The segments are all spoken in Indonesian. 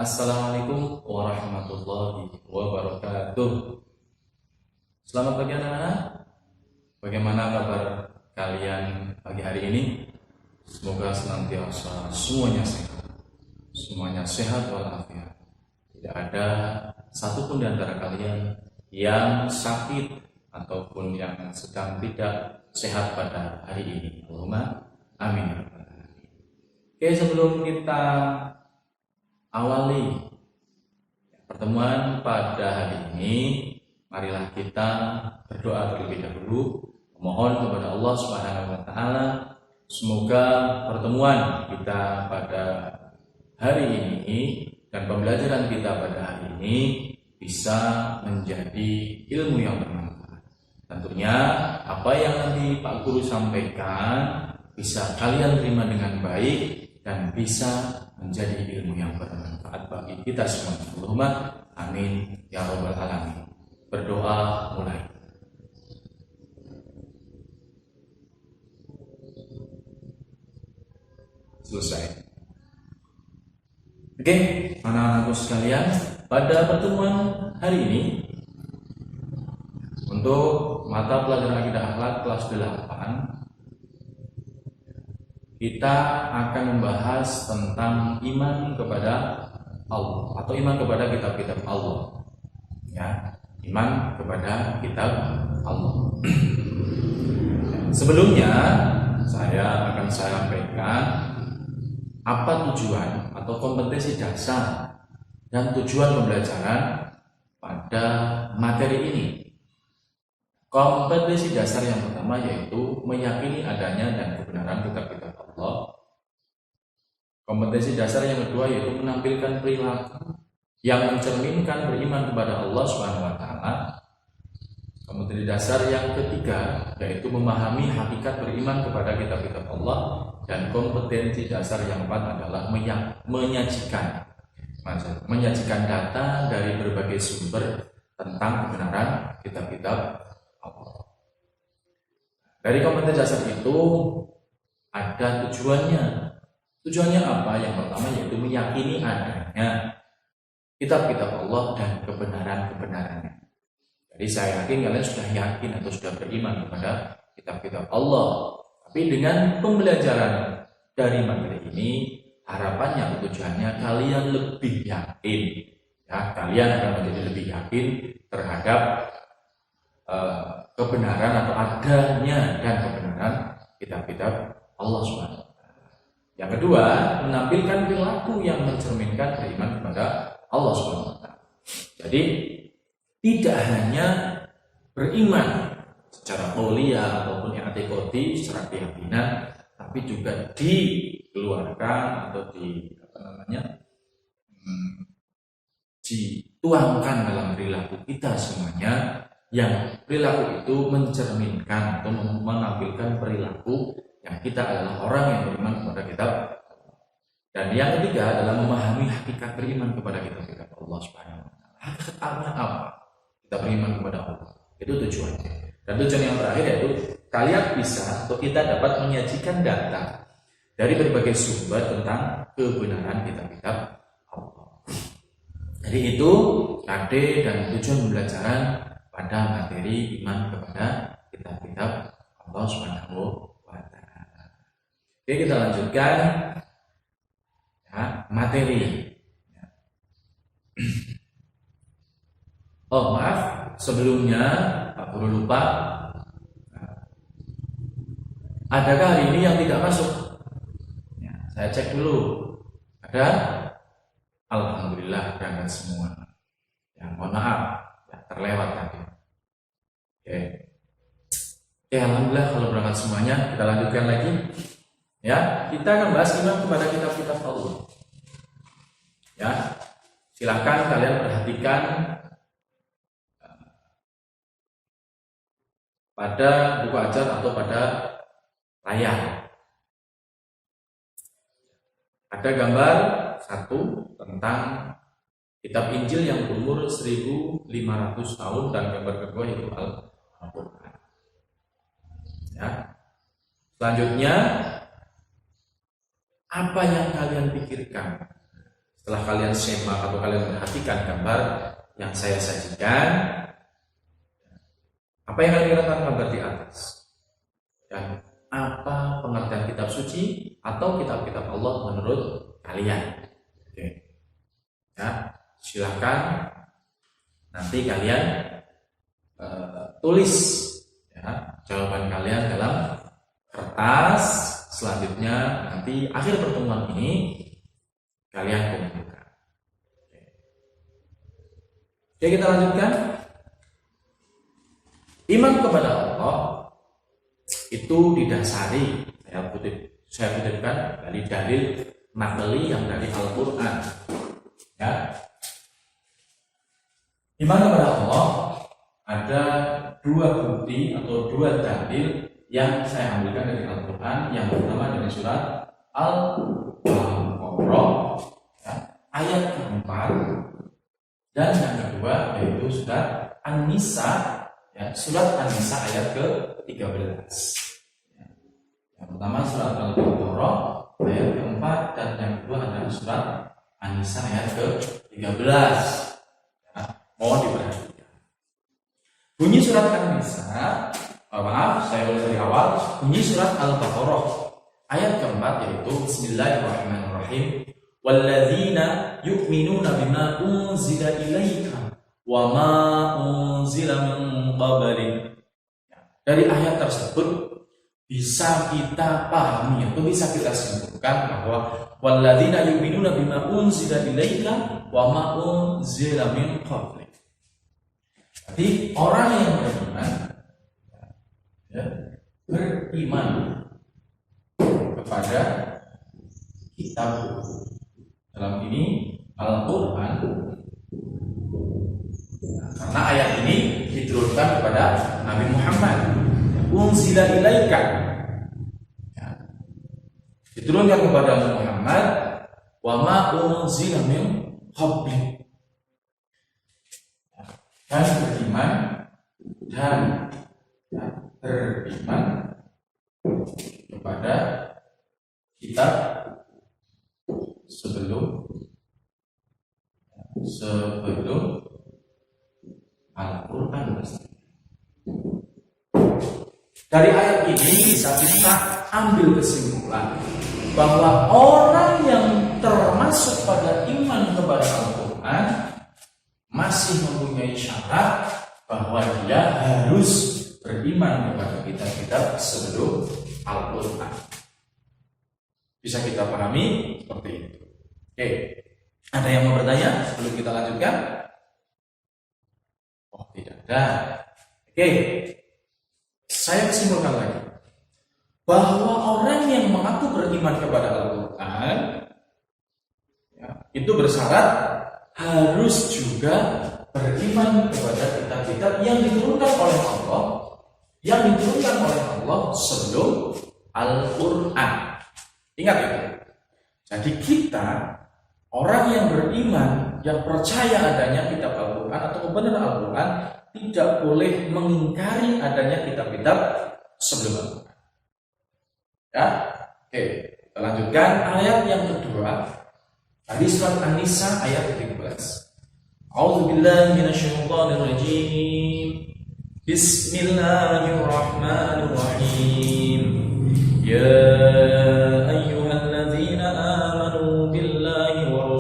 Assalamualaikum warahmatullahi wabarakatuh. Selamat pagi anak-anak. Bagaimana kabar kalian pagi hari ini? Semoga senantiasa semuanya sehat walafiat. Tidak ada satupun di antara kalian yang sakit ataupun yang sedang tidak sehat pada hari ini. Allahumma amin. Oke, sebelum kita awali pertemuan pada hari ini, marilah kita berdoa terlebih dahulu, memohon kepada Allah Subhanahu wa taala semoga pertemuan kita pada hari ini dan pembelajaran kita pada hari ini bisa menjadi ilmu yang bermanfaat. Tentunya apa yang nanti Pak Guru sampaikan bisa kalian terima dengan baik dan bisa menjadi ilmu yang bermanfaat bagi kita semua. Allahumma amin ya rabbal alamin. Berdoa mulai. Selesai. Oke, anak-anakku sekalian, pada pertemuan hari ini untuk mata pelajaran akidah akhlak kelas 8 kita akan membahas tentang iman kepada Allah atau iman kepada kitab-kitab Allah. Ya, iman kepada kitab Allah. Sebelumnya saya akan sampaikan apa tujuan atau kompetensi dasar dan tujuan pembelajaran pada materi ini. Kompetensi dasar yang pertama yaitu meyakini adanya dan kebenaran kitab-kitab Allah. Kompetensi dasar yang kedua yaitu menampilkan perilaku yang mencerminkan beriman kepada Allah Subhanahu wa taala. Kompetensi dasar yang ketiga yaitu memahami hakikat beriman kepada kitab-kitab Allah, dan kompetensi dasar yang keempat adalah menyajikan data dari berbagai sumber tentang kebenaran kitab-kitab Allah. Dari kompetensi dasar itu ada tujuannya. Tujuannya apa? Yang pertama yaitu meyakini adanya kitab-kitab Allah dan kebenaran-kebenarannya. Jadi saya yakin kalian sudah yakin atau sudah beriman kepada kitab-kitab Allah. Tapi dengan pembelajaran dari materi ini, harapannya atau tujuannya kalian lebih yakin. Ya, kalian akan menjadi lebih yakin terhadap kebenaran atau adanya dan kebenaran kitab-kitab Allah SWT. Yang kedua, menampilkan perilaku yang mencerminkan beriman kepada Allah SWT. Jadi tidak hanya beriman secara qauliyah ataupun i'tiqadi secara keyakinan, tapi juga dikeluarkan atau dituangkan dalam perilaku kita semuanya, yang perilaku itu mencerminkan atau menampilkan perilaku yang kita adalah orang yang beriman kepada kitab. Dan yang ketiga adalah memahami hakikat beriman kepada kitab-kitab Allah Subhanahu wa taala. Hakikatnya apa? Kita beriman kepada Allah. Itu tujuannya. Dan tujuan yang terakhir yaitu kalian bisa atau kita dapat menyajikan data dari berbagai sumber tentang kebenaran kitab-kitab Allah. Jadi itu ade dan tujuan pembelajaran pada materi iman kepada kitab-kitab Allah Subhanahu wa taala. Oke, kita lanjutkan ya, materi. Oh maaf, sebelumnya Pak Guru lupa. Adakah hari ini yang tidak masuk? Ya, saya cek dulu. Ada? Alhamdulillah berangkat semua. Ya, mohon maaf, ya, terlewat tadi. Oke. Oke, alhamdulillah kalau berangkat semuanya. Kita lanjutkan lagi. Ya, kita akan bahas iman kepada kitab-kitab Allah. Ya, silakan kalian perhatikan pada buku ajar atau pada layar. Ada gambar satu tentang kitab Injil yang berumur 1500 tahun dan gambar kedua yaitu Al-Quran. Ya. Selanjutnya, apa yang kalian pikirkan setelah kalian simak atau kalian perhatikan gambar yang saya sajikan, apa yang kalian katakan gambar di atas? Dan apa pengertian kitab suci atau kitab-kitab Allah menurut kalian? Oke. Ya, silakan nanti kalian tulis ya, jawaban kalian dalam kertas. Selanjutnya nanti akhir pertemuan ini kalian kumpulkan. Oke, kita lanjutkan. Iman kepada Allah itu didasari, saya kutipkan dari dalil nakli yang dari Al-Quran. Ya. Iman kepada Allah ada dua bukti atau dua dalil yang saya ambilkan dari Al-Quran. Yang pertama dari surat Al-Baqarah ya, ayat keempat, dan yang kedua yaitu surat An-Nisa ya, surat An-Nisa ayat ke-13. Yang pertama surat Al-Baqarah ayat keempat, dan yang kedua adalah surat An-Nisa ayat ke-13. Ya, mohon diperhatikan. Bunyi surat An-Nisa, maaf saya ulang dari awal. Bunyi surat Al-Baqarah ayat keempat yaitu Bismillahirrahmanirrahim. Walladzina yu'minuna bima unzila ilaika wa ma unzila min qablik. Dari ayat tersebut bisa kita pahami atau bisa kita simpulkan bahwa walladzina yu'minuna bima unzila ilaika wa ma unzila min qablik. Jadi orang yang beriman ya, beriman kepada kitab, dalam ini Al-Quran. Karena ayat ini diturunkan kepada Nabi Muhammad, unzila ilaika ya, diturunkan kepada Nabi Muhammad, wa ma unzila min qablik, dan beriman kepada kitab sebelum Al-Quran. Dari ayat ini bisa kita ambil kesimpulan bahwa orang yang termasuk pada iman kepada Al-Quran masih mempunyai syarat bahwa dia harus beriman kepada kitab-kitab sebelum Al-Quran. Bisa kita pahami seperti itu. Oke, ada yang mau bertanya sebelum kita lanjutkan? Oh, tidak ada. Oke, saya simpulkan lagi bahwa orang yang mengaku beriman kepada Al-Quran ya, itu bersyarat harus juga beriman kepada kitab-kitab yang diturunkan oleh Allah, sebelum Al-Quran. Ingat itu. Jadi kita orang yang beriman, yang percaya adanya kitab Al-Quran atau kebenaran Al-Quran, tidak boleh mengingkari adanya kitab-kitab sebelum Al-Quran. Ya, oke. Kita lanjutkan ayat yang kedua. Tadi surat An-Nisa ayat 13. A'udzubillahi minasyaitonirrajim. Bismillahirrahmanirrahim. Ya ayyuhalladzina amanu billahi wa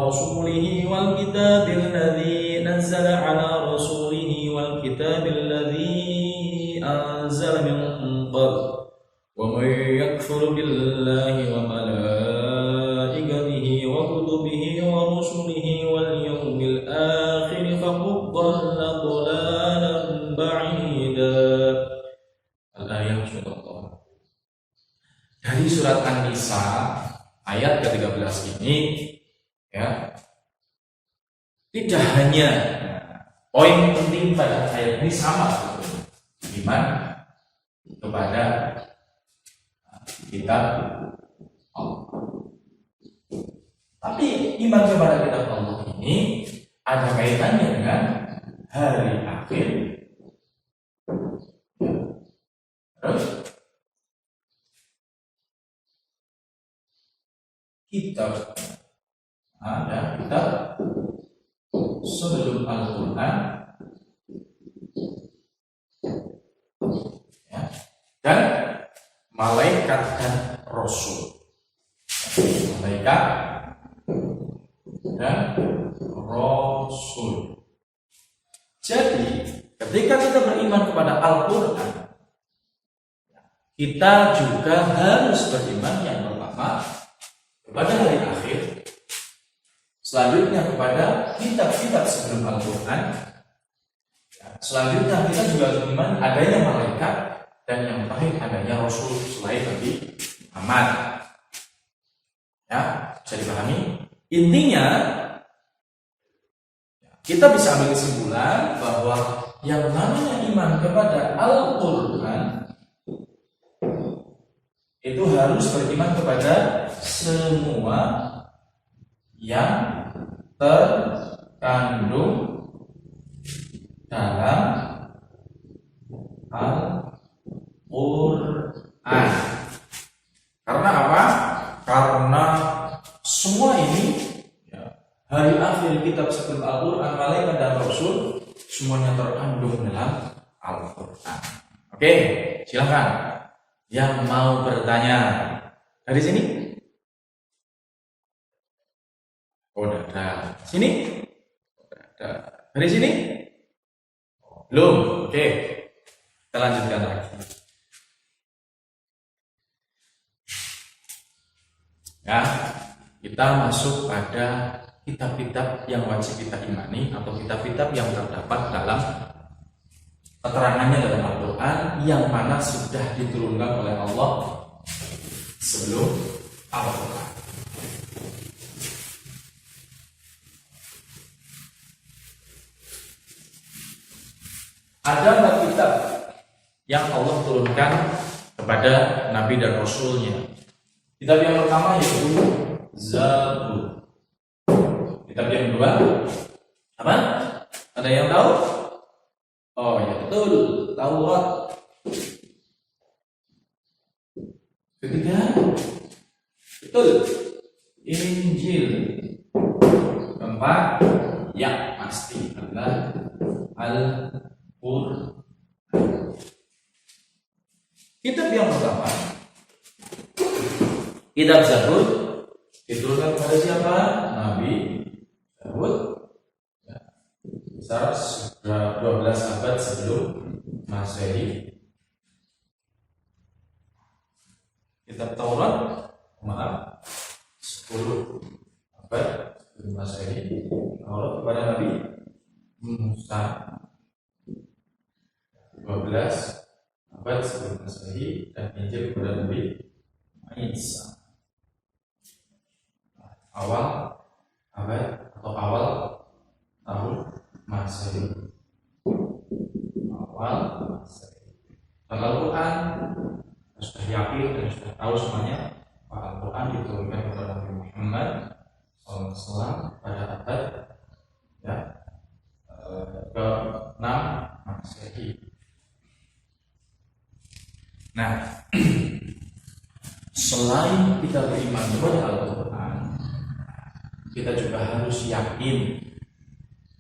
rasulihi wal kitabil ladzi nazzala ala rasulihi wal kitabil ladzi anzala min qabl. Wa may yakfur billahi wa malaikatihi wa kutubihi wa rusulihi wal yawmil akhir faqad dhalla dhalalan ba'ida. Al-ayat surah. Dari surat An-Nisa ayat ke-13 ini ya, tidak hanya poin penting pada ayat ini sama sebetulnya, iman kepada kitab Allah. Tapi iman kepada kitab Allah ini ada kaitannya dengan hari akhir. Terus kitab, ada kitab sebelum Al-Quran, ya, dan malaikat dan rasul. Malaikat dan rasul. Jadi ketika kita beriman kepada Al-Quran, kita juga harus beriman yang pertama kepada hari akhir, selanjutnya kepada kitab-kitab sebelum Al-Quran, selanjutnya kita juga beriman adanya malaikat, dan yang terakhir adanya rasul selain Nabi Muhammad. Ya, bisa dipahami? Intinya kita bisa ambil kesimpulan bahwa yang namanya iman kepada Al-Quran itu harus beriman kepada semua yang terkandung dalam Al-Quran. Karena apa? Karena semua ini, hari akhir, kitab sebelum Al-Quran, malaikat dan rasul, semuanya terkandung dalam Al-Quran. Oke, silakan yang mau bertanya dari sini. Oh, ada. Sini? Ada. Dari sini? Belum. Oke, kita lanjutkan lagi. Ya, kita masuk pada kitab-kitab yang wajib kita imani, atau kitab-kitab yang terdapat dalam keterangannya dalam Al-Quran, yang mana sudah diturunkan oleh Allah sebelum Al-Quran. Ada 4 kitab yang Allah turunkan kepada Nabi dan Rasulnya. Kitab yang pertama yaitu Zabur. Kitab yang kedua apa? Ada yang tahu? Oh ya, betul, Taurat. Ketiga, betul, Injil. Keempat, ya pasti adalah Al-Quran. Kitab yang pertama, kitab Zabur, diturunkan kepada siapa? Nabi Daud. Besar 12 abad sebelum Masehi. Kitab Taurat, maaf, 10 abad sebelum Masehi. Taurat kepada Nabi Musa, 12 abad sebelum Masehi, dan Injil kepada Nabi Isa. Awal abad atau awal tahun Masehi. Awal Masehi. Dan Al-Quran sudah yakin dan sudah tahu semuanya bahwa Al-Quran diturunkan kepada Nabi Muhammad SAW pada abad ke-6 Masehi. Nah, selain kita beriman kepada Al-Quran, kita juga harus yakin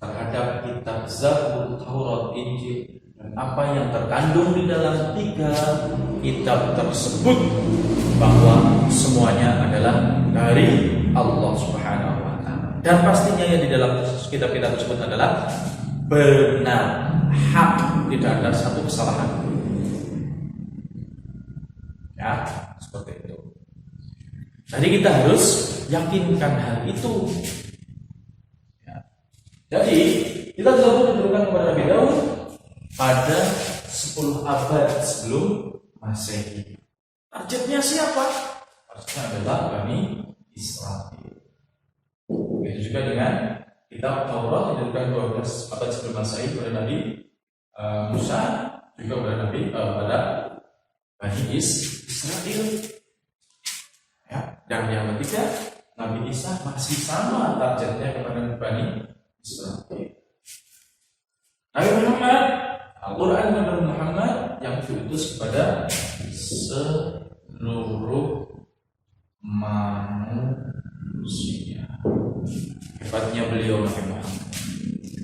terhadap kitab Zabur, Taurat, Injil, dan apa yang terkandung di dalam 3 kitab tersebut, bahwa semuanya adalah dari Allah Subhanahu wa Ta'ala. Dan pastinya yang di dalam kitab-kitab tersebut adalah benar, hak, tidak ada satu kesalahan. Ya, seperti itu. Jadi kita harus yakinkan hal itu. Ya. Jadi kita Zabur diturunkan kepada Nabi Daud pada 10 abad sebelum Masehi. Targetnya siapa? Targetnya adalah Bani Israel. Begitu juga dengan kitab Taurat yang diturunkan 12 abad sebelum Masehi kepada Nabi Musa, juga kepada Nabi pada Bani Israel. Ya. Dan yang ketiga, Nabi Isa masih sama targetnya kepada Bani Israel. Nabi Muhammad, Al-Quran Nabi Muhammad yang diutus kepada seluruh manusia. manusia. Hebatnya beliau Nabi Muhammad.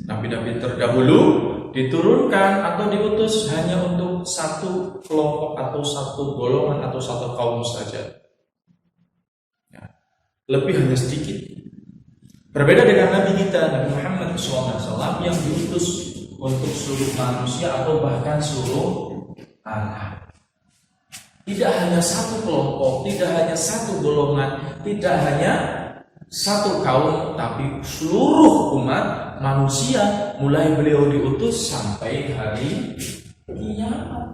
Nabi-nabi terdahulu diturunkan atau diutus hanya untuk satu kelompok atau satu golongan atau satu kaum saja. Ya. Lebih hanya sedikit. Berbeda dengan Nabi kita, Nabi Muhammad SAW yang diutus untuk seluruh manusia atau bahkan seluruh alam. Tidak hanya satu kelompok, tidak hanya satu golongan, tidak hanya satu kaum, tapi seluruh umat manusia mulai beliau diutus sampai hari kiamat.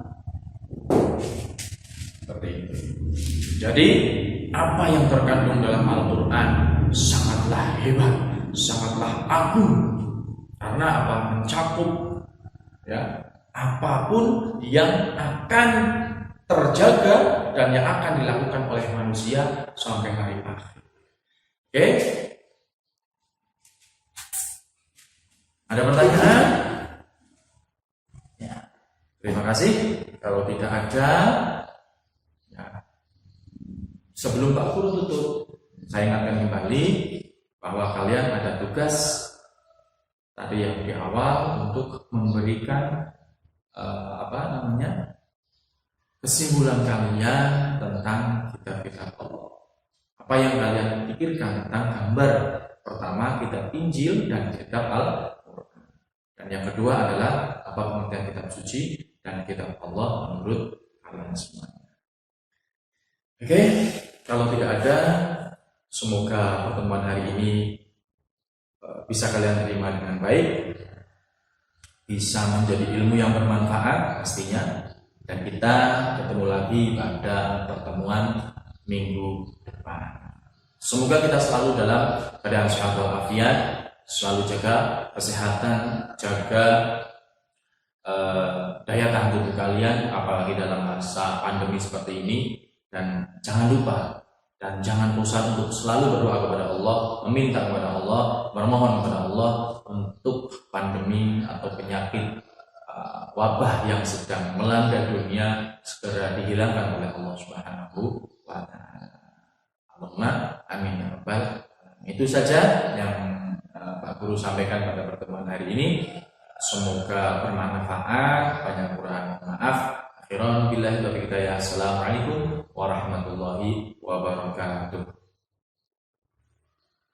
Seperti itu. Jadi apa yang terkandung dalam Al-Quran sangatlah hebat, sangatlah agung. Karena apa? Mencakup ya apapun yang akan terjaga dan yang akan dilakukan oleh manusia sampai hari akhir. Oke? Ada pertanyaan? Ya. Terima kasih. Kalau tidak ada, ya. Sebelum Pak Guru tutup, saya ingatkan kembali bahwa kalian ada tugas tadi yang di awal untuk memberikan kesimpulan kalian tentang kitab-kitab Allah. Apa yang kalian pikirkan tentang gambar pertama kitab Injil dan kitab Al-Quran. Dan yang kedua adalah apa pengertian kitab suci dan kitab Allah menurut kalian semuanya. Oke, kalau tidak ada, semoga pertemuan hari ini bisa kalian terima dengan baik, bisa menjadi ilmu yang bermanfaat pastinya, dan kita ketemu lagi pada pertemuan minggu depan. Semoga kita selalu dalam keadaan sehat walafiat, selalu jaga kesehatan, jaga daya tahan tubuh kalian, apalagi dalam masa pandemi seperti ini. Dan jangan lupa dan jangan bosan untuk selalu berdoa kepada Allah, meminta kepada Allah, bermohon kepada Allah untuk pandemi atau penyakit wabah yang sedang melanda dunia segera dihilangkan oleh Allah Subhanahu wa Ta'ala. Allahumma amin ya rabbal alamin. Itu saja yang Pak Guru sampaikan pada pertemuan hari ini. Semoga bermanfaat, banyak kurang maaf. Akhiran billahi taufiq hidayah. Assalamualaikum warahmatullahi wabarakatuh.